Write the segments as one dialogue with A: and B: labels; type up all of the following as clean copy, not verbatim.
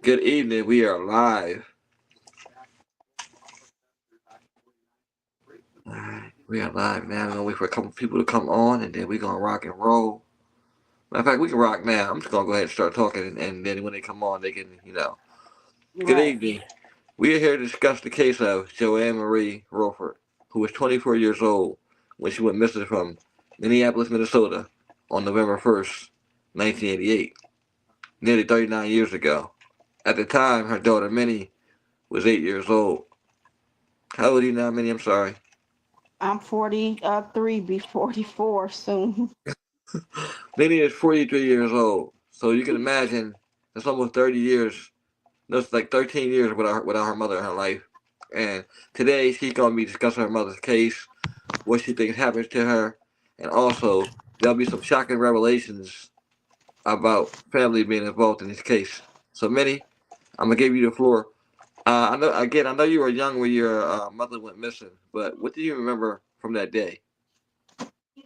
A: Good evening. We are live. We are live now. We're gonna wait for a couple people to come on, and then we're gonna rock and roll. Matter of fact, we can rock now. I'm just gonna go ahead and start talking, and then when they come on, they can. Good
B: Right.
A: evening. We are here to discuss the case of Joanne Marie Rulford, who was 24 years old when she went missing from Minneapolis, Minnesota, on November 1st, 1988, nearly 39 years ago. At the time, her daughter Minnie was 8 years old. How old are you now, Minnie? I'm sorry.
B: I'm 43, be 44 soon.
A: Minnie is 43 years old. So you can imagine that's almost 30 years. That's like 13 years without her mother in her life. And today she's going to be discussing her mother's case, what she thinks happens to her, and also there'll be some shocking revelations about family being involved in this case. So, Minnie, I'm going to give you the floor. I know you were young when your mother went missing, but what do you remember from that day?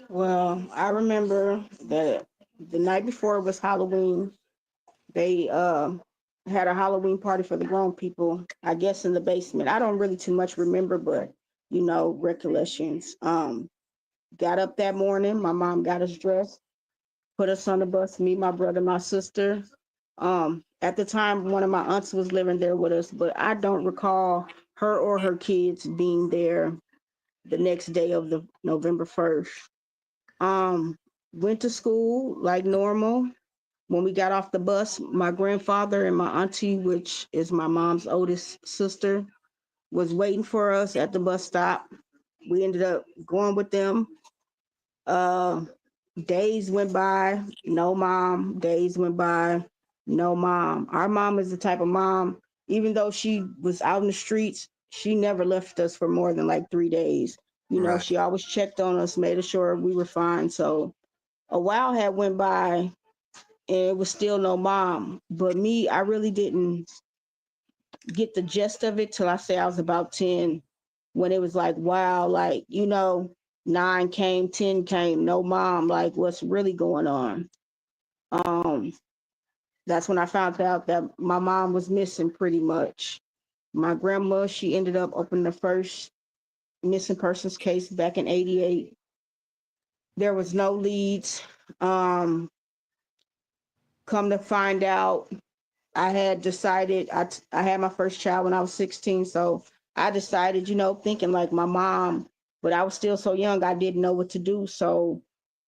B: Well, I remember that the night before it was Halloween. They had a Halloween party for the grown people, I guess in the basement. I don't really too much remember, but recollections. Got up that morning. My mom got us dressed, put us on the bus, me, my brother, my sister. At the time, one of my aunts was living there with us, but I don't recall her or her kids being there the next day of the November 1st. Um, Went to school like normal. When we got off the bus, my grandfather and my auntie, which is my mom's oldest sister, was waiting for us at the bus stop. We ended up going with them. Uh, Days went by, no mom. Days went by, no mom. Our mom is the type of mom, even though she was out in the streets, she never left us for more than like 3 days.
A: Right.
B: She always checked on us, made sure we were fine. So a while had went by and it was still no mom. But me, I really didn't get the gist of it till I say I was about 10, when it was like, wow, like, nine came, 10 came, no mom, like what's really going on? Um, that's when I found out that my mom was missing pretty much. My grandma, she ended up opening the first missing persons case back in 88. There was no leads. Um, Come to find out, I had decided I had my first child when I was 16, so I decided, thinking like my mom, but I was still so young, I didn't know what to do. So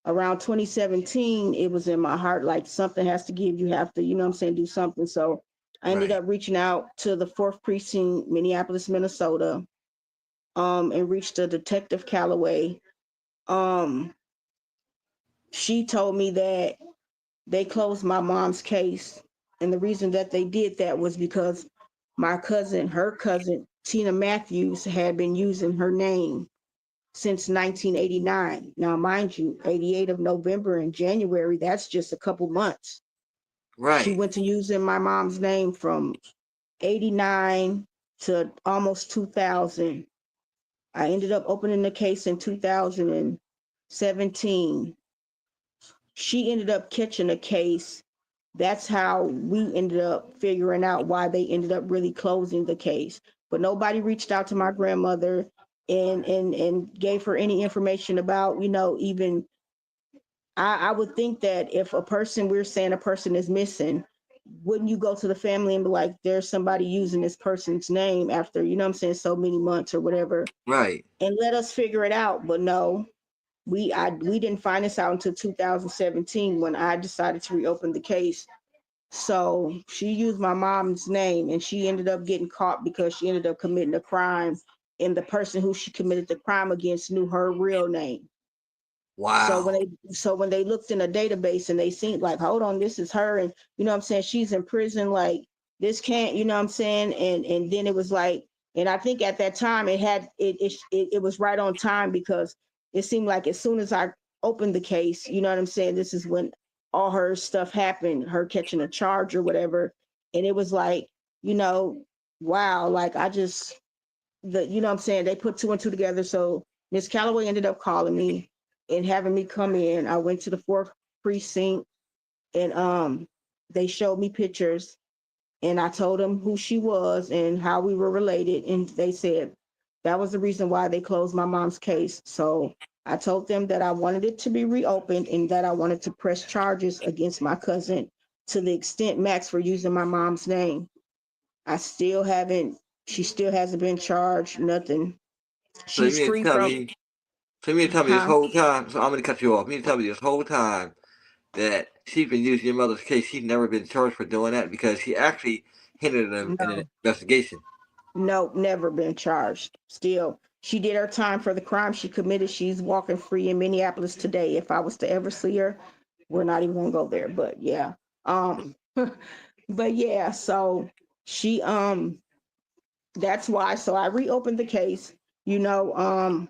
B: around 2017, it was in my heart like something has to give. You have to, do something. So I ended
A: Right.
B: up reaching out to the fourth precinct, Minneapolis, Minnesota, and reached a detective Calloway. Um, she told me that they closed my mom's case. And the reason that they did that was because her cousin, Tina Matthews, had been using her name since 1989. Now, mind you, 88 of November and January, that's just a couple months. She
A: Right.
B: went to using my mom's name from 89 to almost 2000. I ended up opening the case in 2017. She ended up catching a case. That's how we ended up figuring out why they ended up really closing the case. But nobody reached out to my grandmother and gave her any information about, even I would think that if we're saying a person is missing, wouldn't you go to the family and be like, there's somebody using this person's name after, so many months or whatever,
A: Right.
B: and let us figure it out. But no, we didn't find this out until 2017 when I decided to reopen the case. So she used my mom's name and she ended up getting caught because she ended up committing a crime, and the person who she committed the crime against knew her real name. So when
A: Wow.
B: they looked in a database and they seen like, hold on, this is her, and she's in prison, like this can't, and then it was like, and I think at that time it was right on time because it seemed like as soon as I opened the case, this is when all her stuff happened, her catching a charge or whatever, and it was like, you know, wow, like I just they put two and two together. So Miss Calloway ended up calling me and having me come in. I went to the fourth precinct and they showed me pictures. And I told them who she was and how we were related. And they said that was the reason why they closed my mom's case. So I told them that I wanted it to be reopened and that I wanted to press charges against my cousin to the extent max for using my mom's name. I still haven't, she still hasn't been charged, nothing.
A: So you
B: She's
A: mean to
B: free
A: tell
B: from,
A: me? So you mean to tell me this
B: huh?
A: whole time? So I'm gonna cut you off. You mean to tell me this whole time that she's been using your mother's case? She's never been charged for doing that because she actually hindered them in an
B: No,
A: investigation.
B: no, never been charged. Still, she did her time for the crime she committed. She's walking free in Minneapolis today. If I was to ever see her, we're not even gonna go there. But yeah, um, but yeah, so she that's why. So I reopened the case. You know,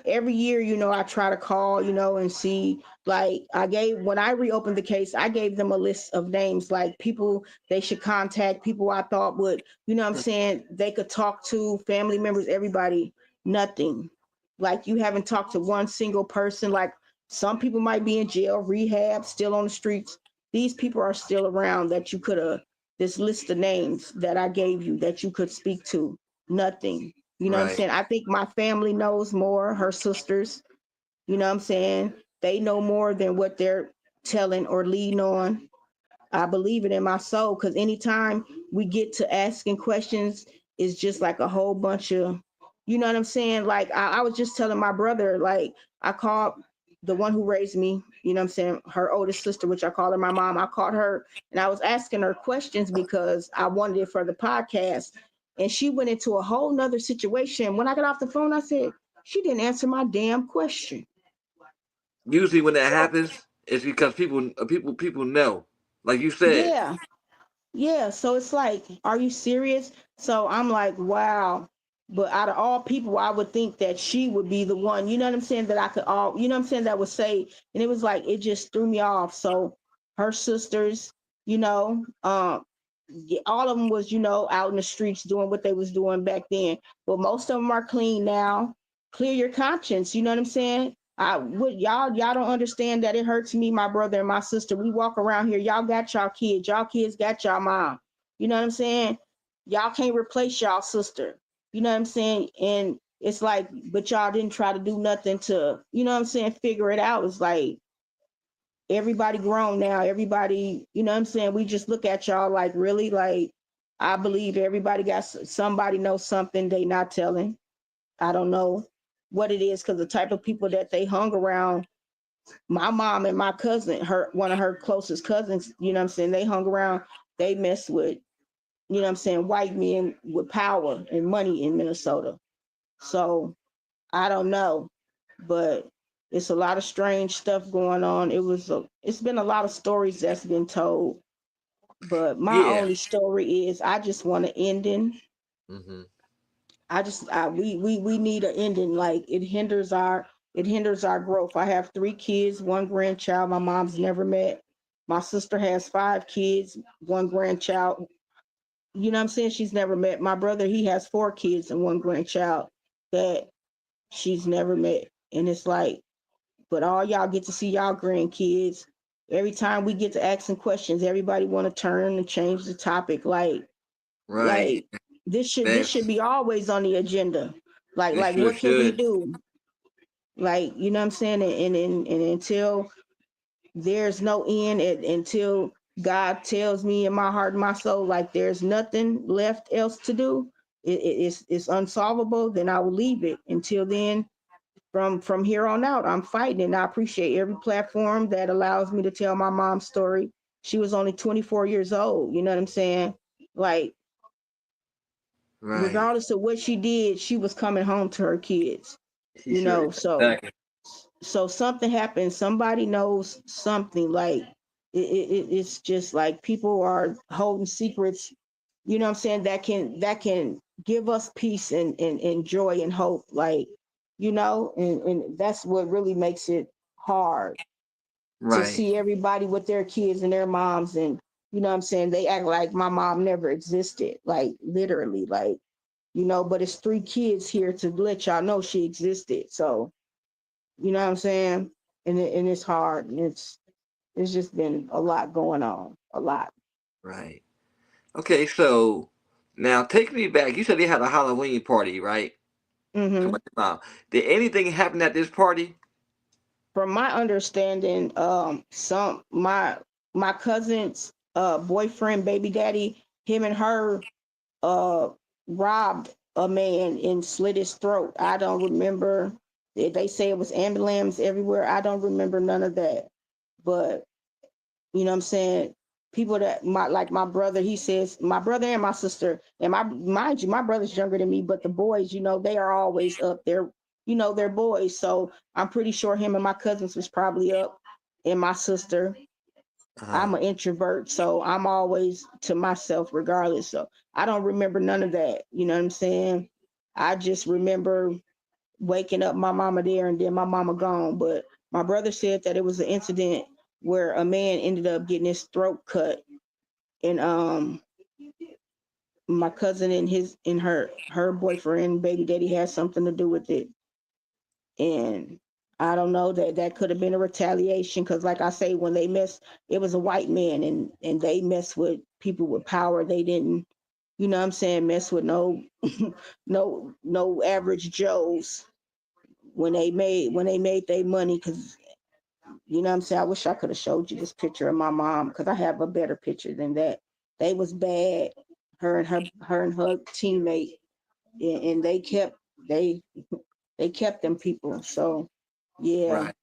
B: every year, I try to call, and see, like I gave, when I reopened the case, I gave them a list of names, like people they should contact, people I thought would, what I'm saying, they could talk to, family members, everybody, nothing. Like you haven't talked to one single person. Like some people might be in jail, rehab, still on the streets. These people are still around that you could have, this list of names that I gave you that you could speak to, nothing. You know what I'm
A: Right.
B: saying? I think my family knows more, her sisters, what I'm saying? They know more than what they're telling or leading on. I believe it in my soul because anytime we get to asking questions, it's just like a whole bunch of, what I'm saying? Like I was just telling my brother, like I called the one who raised me, what I'm saying, her oldest sister, which I call her my mom. I called her and I was asking her questions because I wanted it for the podcast. And she went into a whole nother situation. When I got off the phone, I said, she didn't answer my damn question.
A: Usually when that
B: So
A: happens, it's because people know. Like you said,
B: yeah, yeah, so it's like, are you serious? So I'm like, wow. But out of all people, I would think that she would be the one, you know what I'm saying, that I could all, you know what I'm saying, that would say, and it was like, it just threw me off. So her sisters, you know, all of them was, out in the streets doing what they was doing back then. But most of them are clean now. Clear your conscience, you know what I'm saying? I would y'all don't understand that it hurts me, my brother and my sister. We walk around here, y'all got y'all kids got y'all mom. You know what I'm saying? Y'all can't replace y'all sister. You know what I'm saying? And it's like, but y'all didn't try to do nothing to, you know what I'm saying, figure it out. It's like everybody grown now. Everybody, you know what I'm saying? We just look at y'all like, really? Like, I believe everybody got somebody knows something they not telling. I don't know what it is because the type of people that they hung around, my mom and my cousin, her one of her closest cousins, you know what I'm saying, they hung around, they mess with, you know what I'm saying, white men with power and money in Minnesota. So I don't know, but it's a lot of strange stuff going on. It's been a lot of stories that's been told, but my
A: yeah.
B: only story is I just want an ending.
A: Hmm.
B: We need an ending. Like it hinders our growth. I have 3 kids, one grandchild my mom's never met. My sister has 5 kids, one grandchild. You know what I'm saying? She's never met. My brother, he has 4 kids and one grandchild that she's never met. And it's like, but all y'all get to see y'all grandkids. Every time we get to asking questions, everybody want to turn and change the topic.
A: Right.
B: Like this should
A: That's
B: be always on the agenda. Like
A: it.
B: like
A: Sure
B: what can we
A: should.
B: do? Like, you know what I'm saying? And until there's no end, until God tells me in my heart and my soul, like there's nothing left else to do, it's unsolvable, then I will leave it. Until then, from here on out, I'm fighting, and I appreciate every platform that allows me to tell my mom's story. She was only 24 years old, you know what I'm saying? Like,
A: Right.
B: regardless of what she did, she was coming home to her kids,
A: She sure.
B: so
A: Exactly.
B: something happened, somebody knows something. Like it's just like people are holding secrets, you know what I'm saying, that can give us peace and joy and hope, like, and that's what really makes it hard to
A: Right.
B: see everybody with their kids and their moms, and you know what I'm saying, they act like my mom never existed, like literally, like, but it's 3 kids here to let y'all know she existed. So, you know what I'm saying? And it's hard. And it's just been a lot going on. A lot.
A: Right. Okay, so now take me back. You said they had a Halloween party, right? To
B: Hmm.
A: my mom. Did anything happen at this party?
B: From my understanding, some my cousin's boyfriend, baby daddy, him and her uh robbed a man and slit his throat. I don't remember. They say it was ambulance everywhere. I don't remember none of that. But you know what I'm saying? People that my like my brother, he says my brother and my sister, and my mind you, my brother's younger than me, but the boys, they are always up there, they're boys. So I'm pretty sure him and my cousins was probably up, and my sister.
A: Uh,
B: I'm an introvert, so I'm always to myself regardless. So I don't remember none of that. You know what I'm saying? I just remember waking up my mama there and then my mama gone. But my brother said that it was an incident where a man ended up getting his throat cut, and my cousin and her boyfriend baby daddy had something to do with it. And I don't know, that could have been a retaliation because, like I say, when they mess, it was a white man, and they mess with people with power. They didn't, what I'm saying, mess with no no average Joes when they made their money. Because what I'm saying, I wish I could have showed you this picture of my mom because I have a better picture than that. They was bad, her and her teammate, and they they kept them people. So yeah.
A: right,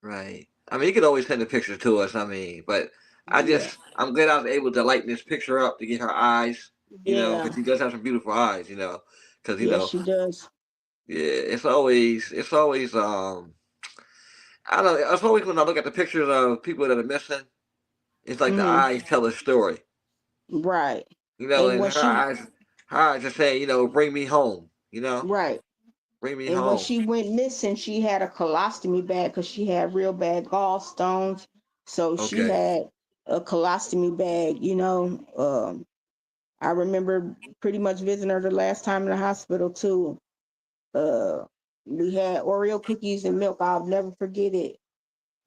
A: right. I mean, you could always send the picture to us. I mean, but
B: Yeah.
A: I'm glad I was able to lighten this picture up to get her eyes.
B: Yeah.
A: Because she does have some beautiful eyes. Because
B: Yes, she does.
A: yeah, it's always I don't know. It's always when I look at the pictures of people that are missing, it's like the
B: Hmm.
A: eyes tell a story.
B: Right. And
A: And
B: when she
A: her eyes are saying, bring me home.
B: right.
A: Bring me
B: And when
A: home.
B: she went missing, she had a colostomy bag because she had real bad gallstones. So she
A: Okay.
B: had a colostomy bag. I remember pretty much visiting her the last time in the hospital too. Uh, we had Oreo cookies and milk. I'll never forget it.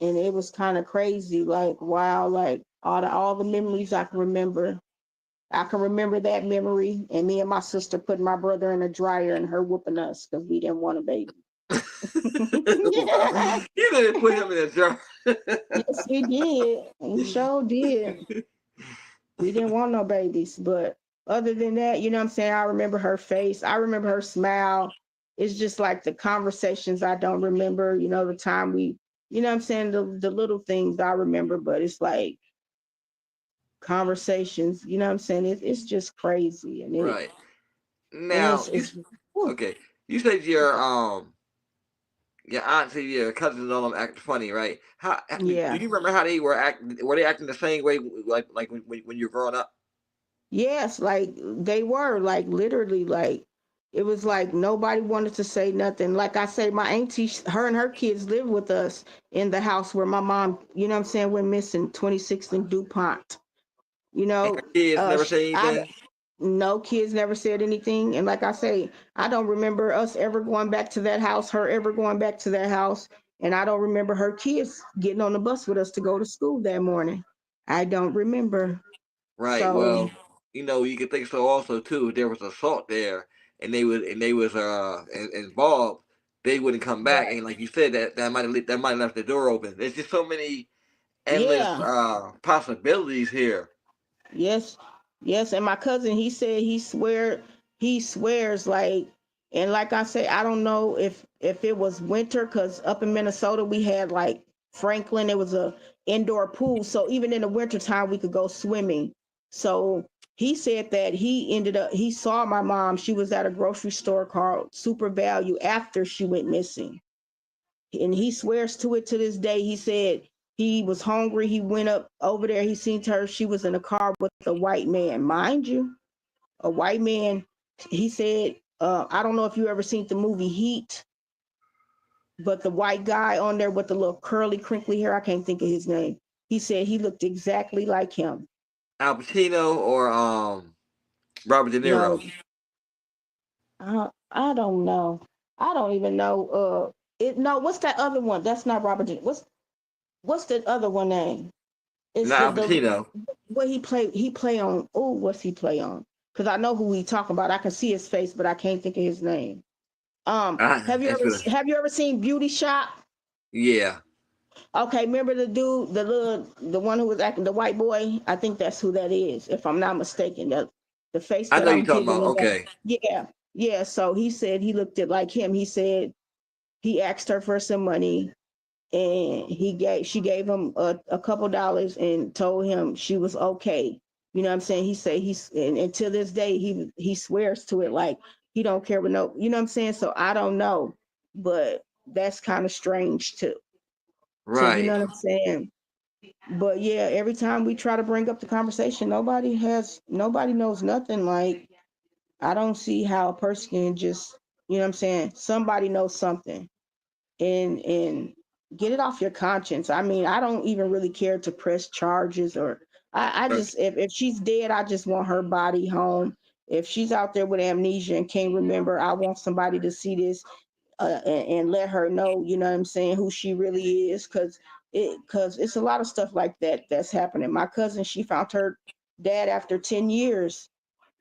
B: And it was kind of crazy. Like wow, like all the memories I can remember. I can remember that memory, and me and my sister putting my brother in a dryer and her whooping us because we didn't want a baby.
A: You didn't put him in a jar.
B: Yes, we did. We sure did. We didn't want no babies. But other than that, you know what I'm saying? I remember her face. I remember her smile. It's just like the conversations I don't remember, the time what I'm saying? The little things I remember, but it's like conversations, what I'm saying? It's just crazy. And it
A: Right.
B: and
A: Now,
B: it's whew,
A: okay. You said your aunts and your cousins and all them act funny, right? Do
B: yeah.
A: you remember how they were acting? Were they acting the same way, like when you're growing up?
B: Yes, like they were like literally like it was like nobody wanted to say nothing. Like I say, my auntie, her and her kids live with us in the house where my mom, what I'm saying, went missing, 26th and DuPont. You
A: And your
B: know,
A: kids never say
B: I
A: anything.
B: no kids never said anything. And like I say, I don't remember us ever going back to that house, her ever going back to that house, and I don't remember her kids getting on the bus with us to go to school that morning. I don't remember.
A: Right.
B: So
A: Well, you could think so also too. If there was assault there, and they was involved, they wouldn't come back.
B: right.
A: And like you said, that might have left the door open. There's just so many endless
B: Yeah.
A: possibilities here.
B: Yes, yes. And my cousin, he said he swears like, and like I say, I don't know if it was winter because up in Minnesota we had like Franklin, it was a indoor pool, so even in the wintertime we could go swimming. So he said that he saw my mom. She was at a grocery store called Super Value after she went missing, and he swears to it to this day. He said he was hungry. He went up over there. He seen her. She was in a car with a white man, mind you, a white man. He said, I don't know if you ever seen the movie Heat, but the white guy on there with the little curly, crinkly hair, I can't think of his name. He said he looked exactly like him.
A: Al Pacino or Robert De Niro.
B: No, I don't know. I don't even know. No, what's that other one? That's not Robert. What's the other one name? It's
A: Not Al
B: the
A: Pacino.
B: what he play. He play on. Oh, what's he play on? Because I know who we talking about. I can see his face, but I can't think of his name.
A: It's been
B: Have you ever seen Beauty Shop?
A: yeah.
B: Okay, remember the dude, the one who was acting the white boy? I think that's who that is, if I'm not mistaken. The face
A: I
B: that
A: know you're
B: I'm
A: talking
B: giving
A: about.
B: is that.
A: Okay.
B: Yeah, yeah. So he said he looked at like him. He said he asked her for some money, and she gave him a couple dollars and told him she was okay. You know what I'm saying? He said and to this day he swears to it, like he don't care what no, you know what I'm saying? So I don't know, but that's kind of strange to you know
A: Right.
B: what I'm saying? But yeah, every time we try to bring up the conversation, nobody knows nothing. Like I don't see how a person can just, you know what I'm saying? Somebody knows something, and get it off your conscience. I mean, I don't even really care to press charges, or I
A: Right.
B: just, if she's dead, I just want her body home. If she's out there with amnesia and can't remember, I want somebody to see this, and let her know, you know what I'm saying, who she really is, because it's a lot of stuff like that that's happening. My cousin, she found her dad after 10 years.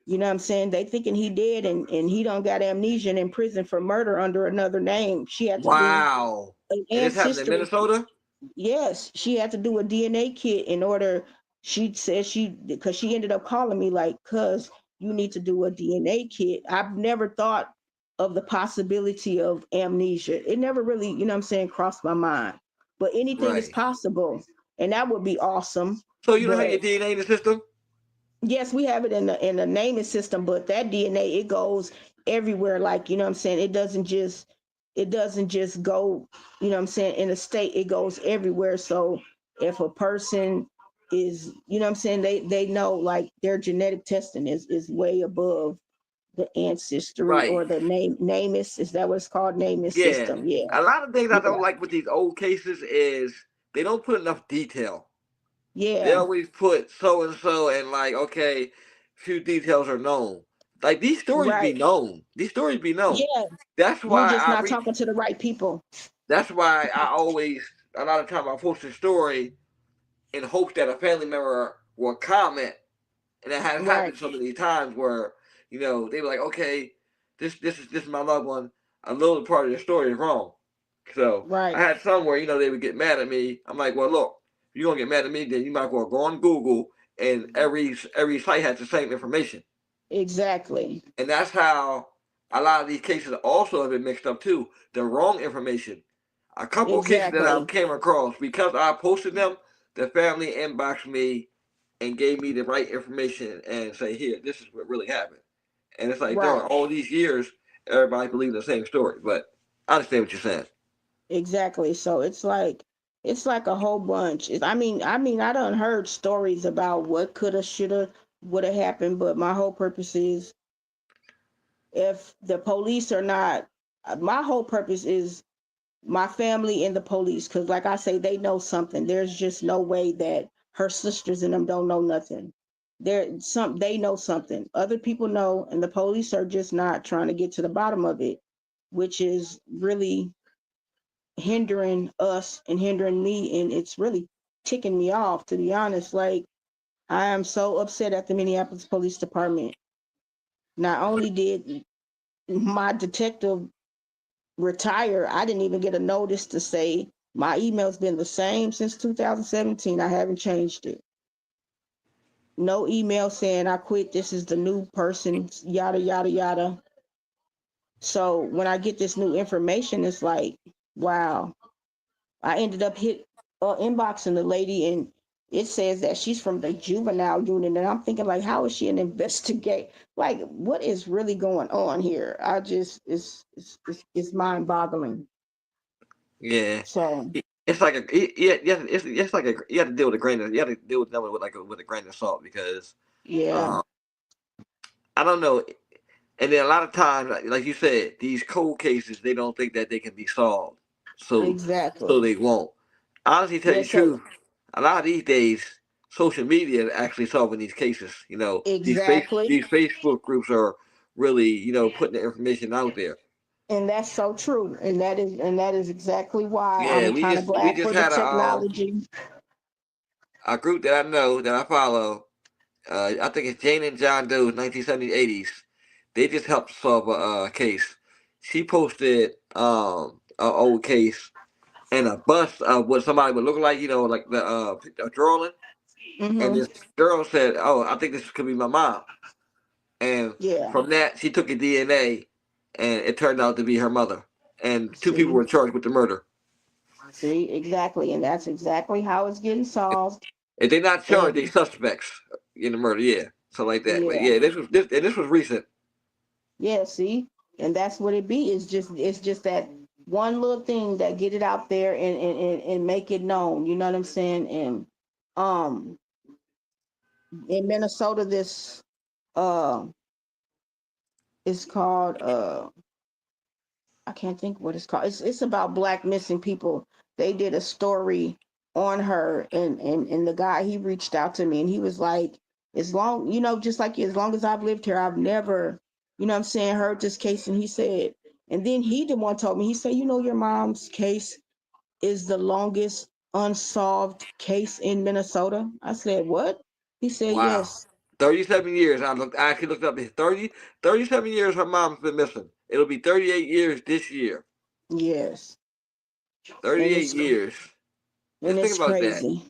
B: You know what I'm saying? They thinking he dead, and he don't got amnesia and in prison for murder under another name. She had to do
A: Wow.
B: an
A: And this happened in
B: ancestry.
A: Minnesota.
B: Yes, she had to do a DNA kit in order. She said because she ended up calling me like, cuz you need to do a DNA kit. I've never thought of the possibility of amnesia. It never really, you know what I'm saying, crossed my mind. But anything is
A: Right.
B: possible, and that would be awesome.
A: So you don't have your
B: But
A: DNA in the system.
B: yes, we have it in the naming system, but that DNA, it goes everywhere. Like, you know what I'm saying? It doesn't just go, you know what I'm saying, in a state, it goes everywhere. So if a person is, you know what I'm saying, they know like their genetic testing is way above the ancestry
A: Right.
B: or the name is that what it's called? Name
A: Yeah.
B: system. Yeah.
A: A lot of things I
B: Yeah.
A: don't like with these old cases is they don't put enough detail. They
B: Yeah.
A: always put so and so and like okay, few details are known. Like these stories be
B: Right.
A: known. These stories be known.
B: Yeah.
A: That's
B: You're
A: why
B: just
A: I
B: not
A: reach.
B: talking to the right people.
A: That's why I always a lot of time I post a story in hopes that a family member will comment, and it has
B: Right.
A: happened so many times where they were like, okay, this is my loved one. A little part of the story is wrong. So I
B: Right.
A: had some where they would get mad at me. I'm like, well, look, if you're gonna get mad at me, then you might as well go on Google, and every site has the same information.
B: Exactly.
A: And that's how a lot of these cases also have been mixed up too. The wrong information. A couple of cases that I
B: Exactly.
A: came across because I posted them, the family inboxed me and gave me the right information and say, here, this is what really happened. And it's like during
B: Right.
A: all these years, everybody believed the same story. But I understand what you're saying.
B: Exactly. So it's like a whole bunch. I mean, I done heard stories about what coulda, shoulda, woulda happened, but my whole purpose is if the police are not, my whole purpose is my family and the police, because like I say, they know something. There's just no way that her sisters and them don't know nothing. They know something. Other people know, and the police are just not trying to get to the bottom of it, which is really hindering us and hindering me, and it's really ticking me off, to be honest. Like I am so upset at the Minneapolis Police Department. Not only did my detective retire, I didn't even get a notice to say my email's been the same since 2017. I haven't changed it. No email saying I quit, this is the new person, yada yada yada. So when I get this new information, it's like, wow. I ended up inboxing the lady, and it says that she's from the juvenile unit, and I'm thinking like, how is she an investigate? Like, what is really going on here? I just it's mind boggling.
A: Yeah.
B: So
A: It's like yeah, it's like you have to deal with a grain of you have to deal with them with like with a grain of salt because
B: yeah,
A: uh, I don't know. And then a lot of times, like you said, these cold cases they don't think that they can be solved, so
B: exactly.
A: they won't. Honestly, tell
B: Yeah.
A: you the
B: So
A: truth, a lot of these days, social media is actually solving these cases.
B: exactly,
A: These Facebook groups are really putting the information out there.
B: and that's so true, and that is exactly why
A: Yeah,
B: I'm
A: we
B: kind of
A: just we
B: glad
A: just
B: for the
A: had a
B: technology.
A: a group that I know that I follow. I think it's Jane and John Doe's 1970s, 80s. They just helped solve a case. She posted an old case and a bust of what somebody would look like, like the a drawing. And
B: Mm-hmm.
A: this girl said, "Oh, I think this could be my mom." And
B: Yeah.
A: from that, she took a DNA, and it turned out to be her mother. And two people
B: See,
A: were charged with the murder.
B: see, exactly, and that's exactly how it's getting solved.
A: If they're not charged, they
B: And
A: suspects in the murder. Yeah, something like that. But
B: yeah,
A: yeah, this was recent.
B: yeah. See, and that's what it be. It's just that one little thing that get it out there and make it known. You know what I'm saying? And um, in Minnesota, this uh is called I can't think what it's called. It's about black missing people. They did a story on her, and the guy, he reached out to me and he was like, as long, just like you, as long as I've lived here, I've never, what I'm saying, heard this case. And he said, and then he the one told me, he said, your mom's case is the longest unsolved case in Minnesota. I said, what? He said,
A: Wow.
B: yes.
A: 37 years. I actually looked up. 37 years her mom's been missing. It'll be 38 years this year.
B: Yes. And
A: 38
B: it's
A: years.
B: and
A: Just think
B: it's
A: about that.
B: crazy.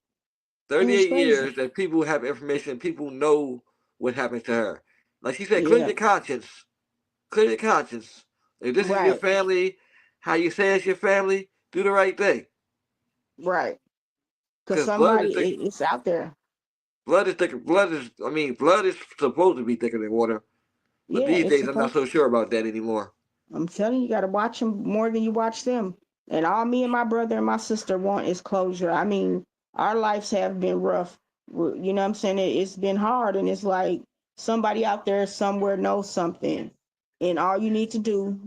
B: And it's
A: 38
B: crazy.
A: years that people have information, people know what happened to her. Like she said, clear
B: Yeah.
A: your conscience. Clear your conscience. If this is your
B: Right.
A: family, how you say it's your family, do the right thing.
B: Right. Because
A: Because blood is
B: somebody,
A: thick.
B: it's out there.
A: Blood is thicker. Blood is supposed to be thicker than water. But
B: Yeah,
A: these
B: it's
A: days, I'm not
B: supposed.
A: so sure about that anymore.
B: I'm telling you, you got to watch them more than you watch them. And all me and my brother and my sister want is closure. I mean, our lives have been rough. You know what I'm saying? It's been hard, and it's like somebody out there somewhere knows something, and all you need to do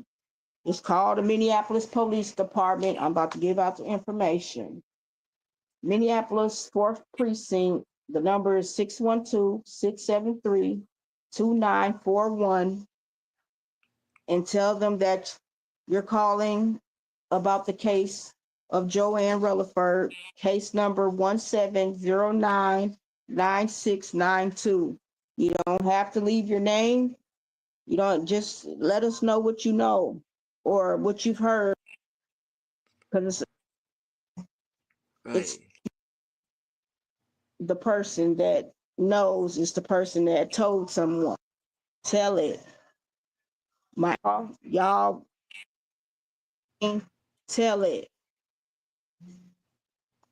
B: is call the Minneapolis Police Department. I'm about to give out the information. Minneapolis 4th Precinct. The number is 612-673-2941, and tell them that you're calling about the case of Joanne Rutherford, case number 17099692. You don't have to leave your name. You don't, just let us know what you know or what you've heard, because it's
A: Right.
B: the person that knows is the person that told someone. Tell it. My y'all tell it.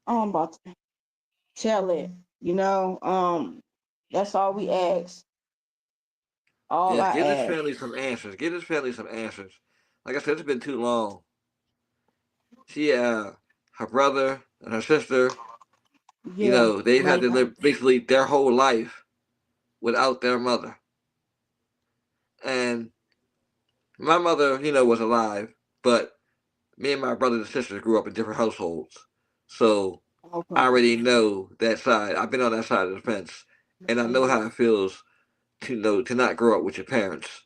B: Oh, I'm about to tell it. You know, that's all we ask. All
A: Yes,
B: I
A: give this
B: ask.
A: family some answers. Give this family some answers. Like I said, it's been too long. She, her brother and her sister,
B: Yeah,
A: they've had
B: like,
A: to live basically their whole life without their mother. And my mother, was alive, but me and my brothers and sisters grew up in different households. So I
B: okay.
A: already know that side. I've been on that side of the fence. And I know how it feels to not grow up with your parents.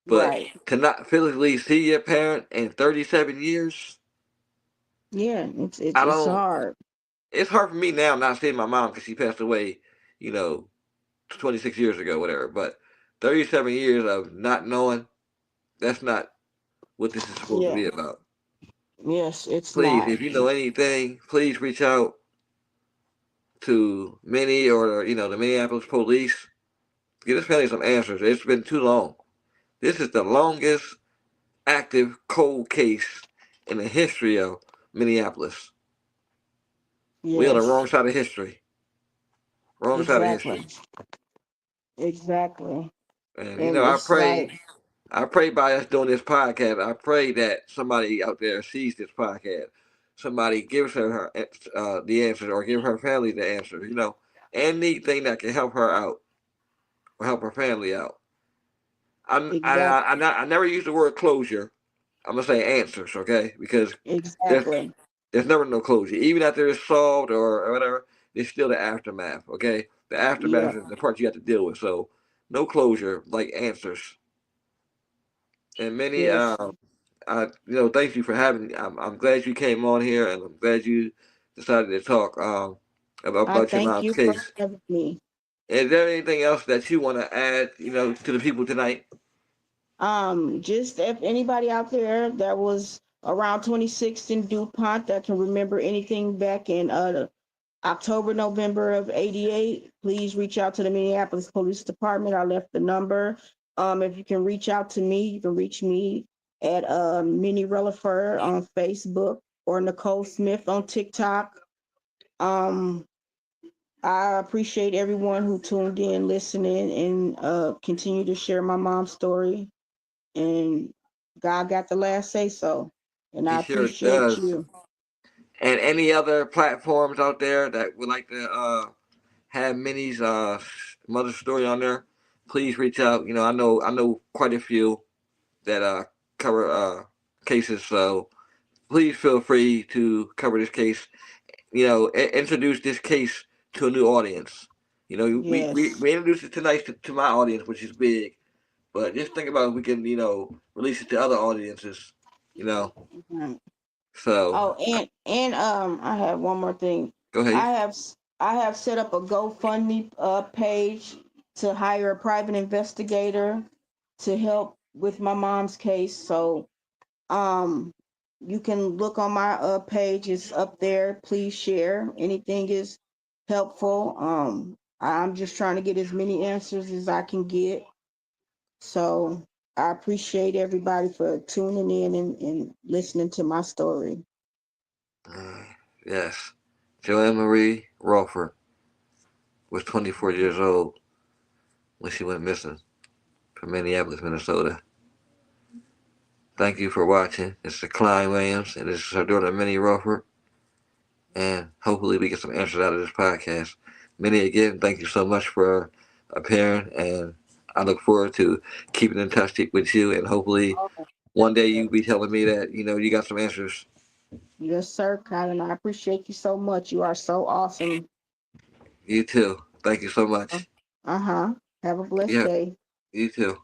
A: But
B: Right.
A: to not physically see your parent in 37 years,
B: Yeah, it's it's
A: I
B: it's
A: don't.
B: hard.
A: It's hard for me now not seeing my mom because she passed away, you know, 26 years ago, whatever. But 37 years of not knowing, that's not what this is supposed to
B: Yeah.
A: be about.
B: Yes, it's
A: Please,
B: not.
A: if you know anything, please reach out to Minnie or, the Minneapolis police. Get this family some answers. It's been too long. This is the longest active cold case in the history of Minneapolis. We on the
B: Yes,
A: wrong side of history. Wrong side of
B: exactly.
A: history.
B: Exactly.
A: And
B: And
A: I
B: it's like,
A: pray, by us doing this podcast, I pray that somebody out there sees this podcast. Somebody gives her the answers or give her family the answers. Anything that can help her out or help her family out.
B: exact
A: I never use the word closure. I'm gonna say answers, okay? Because there's
B: exactly.
A: there's never no closure. Even after it's solved or whatever, there's still the aftermath, okay? The
B: Yeah,
A: aftermath is the part you have to deal with. So no closure, like answers. And many,
B: yes,
A: thank you for having me. I'm glad you came on here, and I'm glad you decided to talk.
B: I
A: about your
B: thank
A: mom's
B: you for
A: case.
B: having me.
A: Is there anything else that you want to add, to the people tonight?
B: Just if anybody out there that was around 26 in DuPont that can remember anything back in October, November of '88, please reach out to the Minneapolis Police Department. I left the number. If you can reach out to me, you can reach me at Minnie Rutherford on Facebook or Nicole Smith on TikTok. Um, I appreciate everyone who tuned in, listening, and continue to share my mom's story. And God got the last say so. And
A: He
B: I
A: sure
B: appreciate
A: does.
B: you.
A: And any other platforms out there that would like to have Minnie's mother story on there, please reach out. I know quite a few that cover cases, so please feel free to cover this case. Introduce this case to a new audience. We
B: Yes.
A: introduced it tonight to my audience, which is big. But just think about if we can, release it to other audiences. You know,
B: Mhm.
A: so
B: Oh, and I have one more thing.
A: go ahead.
B: I have I have set up a GoFundMe page to hire a private investigator to help with my mom's case. So um you can look on my page. It's up there. Please share. Anything is helpful. I'm just trying to get as many answers as I can get. So I appreciate everybody for tuning in and listening to my story.
A: Uh, yes, Joanne Marie Rulford was 24 years old when she went missing from Minneapolis, Minnesota. Thank you for watching. It's the Klein Williams, and this is our daughter Minnie Rulford. And hopefully we get some answers out of this podcast. Minnie, again, thank you so much for appearing, and I look forward to keeping in touch with you, and hopefully
B: Oh,
A: one day
B: yes.
A: you be telling me that you got some answers.
B: Yes, sir, Colin. I appreciate you so much. You are so awesome.
A: You too. Thank you so much.
B: Uh huh. Have a blessed
A: Yeah,
B: day.
A: you too.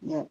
B: Yeah.